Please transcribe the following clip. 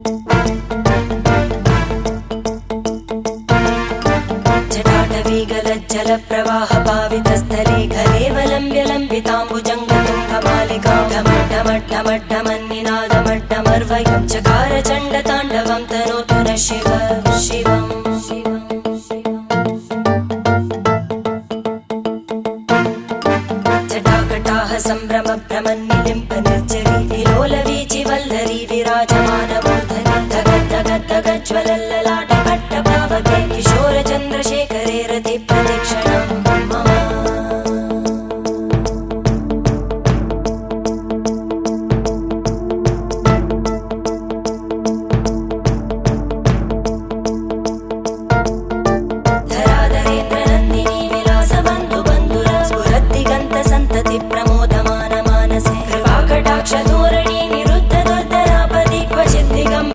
जटाटवीगलज्जलप्रवाहपावितस्थले खलेवलम्ब्य लम्बिताम्बुजङ्गतुङ्गमालिकां ढमड्ढमड्ढमड्ढमन्निनादमड्ढमर्वयं चकार चण्डताण्डवं तनोतु नः शिव शिवम् जटाकटाः सम्भ्रमभ्रमन्निलिम्ब